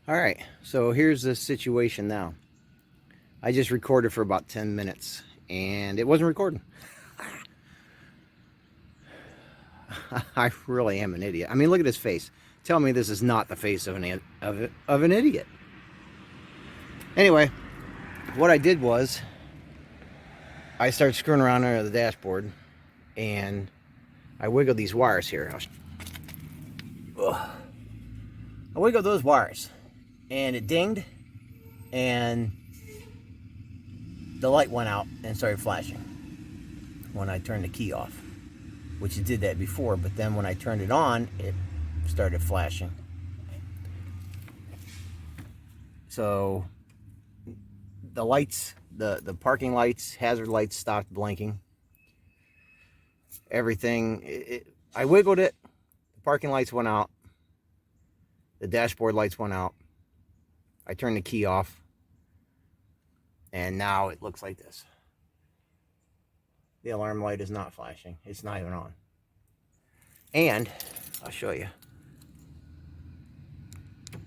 Alright, so here's the situation now. I just recorded for about 10 minutes and it wasn't recording. I really am an idiot. I mean, look at his face. Tell me this is not the face of an idiot. Anyway, what I did was I started screwing around under the dashboard and I wiggled these wires here. I wiggled those wires and it dinged and the light went out and started flashing when I turned the key off, which it did that before, but then when I turned it on, it started flashing. So the lights, the parking lights, hazard lights stopped blinking. Everything, I wiggled it, the parking lights went out, the dashboard lights went out, I turned the key off, and now it looks like this. The alarm light is not flashing. It's not even on. And I'll show you. I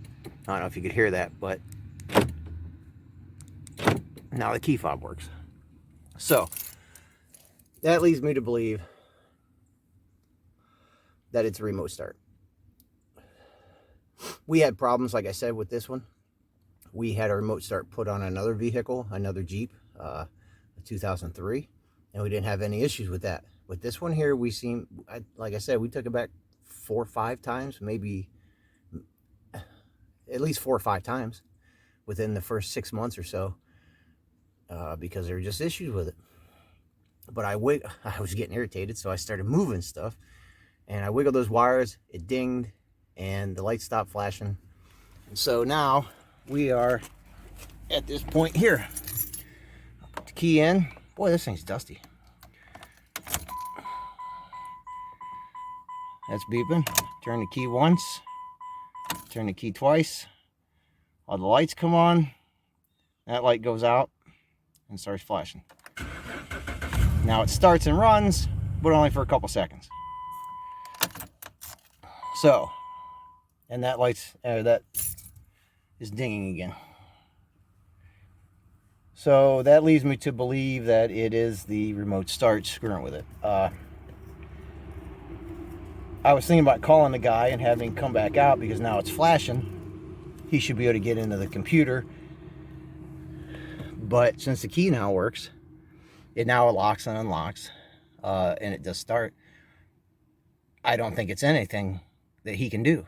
don't know if you could hear that, but now the key fob works. So that leads me to believe that it's a remote start. We had problems, like I said, with this one. We had a remote start put on another vehicle, another Jeep, a 2003, and we didn't have any issues with that. With this one here, like I said, we took it back 4 or 5 times, maybe at least 4 or 5 times within the first 6 months or so, because there were just issues with it. But I was getting irritated, so I started moving stuff, and I wiggled those wires, it dinged, and the light stopped flashing. And so now we are at this point here. I'll put the key in. Boy, this thing's dusty. That's beeping. Turn the key once. Turn the key twice. All the lights come on. That light goes out and starts flashing. Now it starts and runs, but only for a couple seconds. So, and that that is dinging again. So that leads me to believe that it is the remote start screwing with it. I was thinking about calling the guy and having him come back out because now it's flashing. He should be able to get into the computer. But since the key now works, it now locks and unlocks, and it does start. I don't think it's anything that he can do.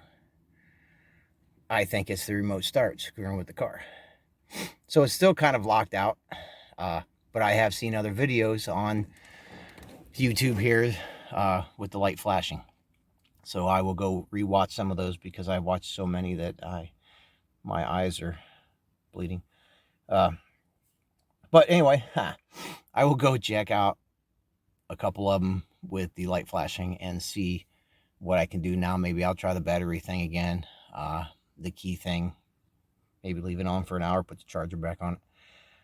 I think it's the remote start screwing with the car. So it's still kind of locked out, but I have seen other videos on YouTube here with the light flashing. So I will go rewatch some of those because I watched so many that my eyes are bleeding. But anyway, I will go check out a couple of them with the light flashing and see what I can do now. Maybe I'll try the battery thing again, the key thing. Maybe leave it on for an hour, put the charger back on it.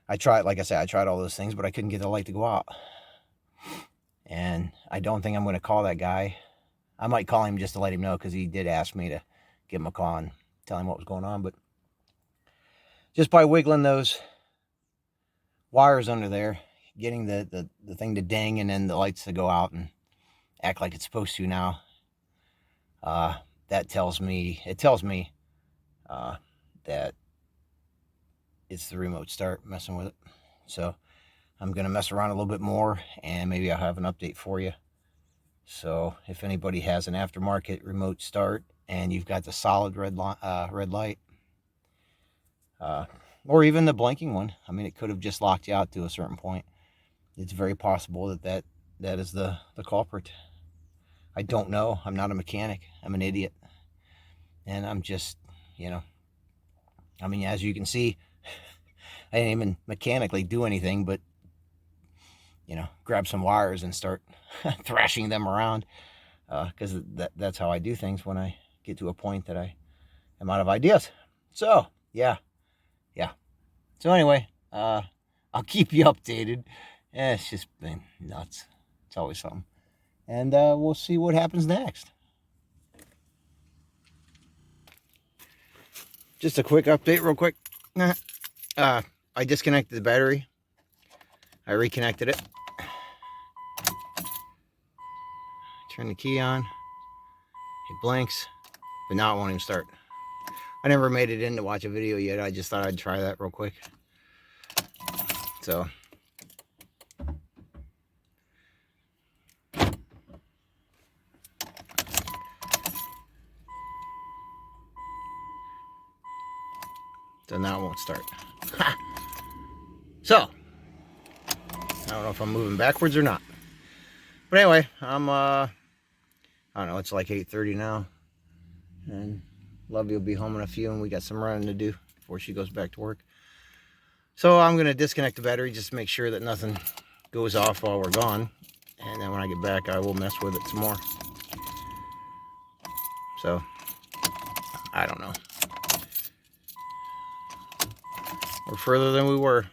I tried, like I said, I tried all those things, but I couldn't get the light to go out. And I don't think I'm going to call that guy. I might call him just to let him know because he did ask me to give him a call and tell him what was going on. But just by wiggling those wires under there, getting the thing to ding and then the lights to go out and act like it's supposed to now, that tells me, that it's the remote start messing with it. So I'm going to mess around a little bit more and maybe I'll have an update for you. So if anybody has an aftermarket remote start and you've got the solid red light, or even the blinking one, I mean, it could have just locked you out to a certain point. It's very possible that is the culprit. I don't know. I'm not a mechanic. I'm an idiot. And I'm just, I mean, as you can see, I didn't even mechanically do anything but, grab some wires and start thrashing them around, because that's how I do things when I get to a point that I am out of ideas. So, yeah. So anyway, I'll keep you updated. It's just been nuts. It's always something. And we'll see what happens next. Just a quick update real quick. I disconnected the battery. I reconnected it. Turn the key on. It blinks, but now it won't even start. I never made it in to watch a video yet. I just thought I'd try that real quick. So now it won't start. Ha! So I don't know if I'm moving backwards or not. But anyway, I don't know, it's like 8:30 now. And Lovey will be home in a few, and we got some running to do before she goes back to work. So I'm going to disconnect the battery just to make sure that nothing goes off while we're gone. And then when I get back, I will mess with it some more. So, I don't know. We're further than we were.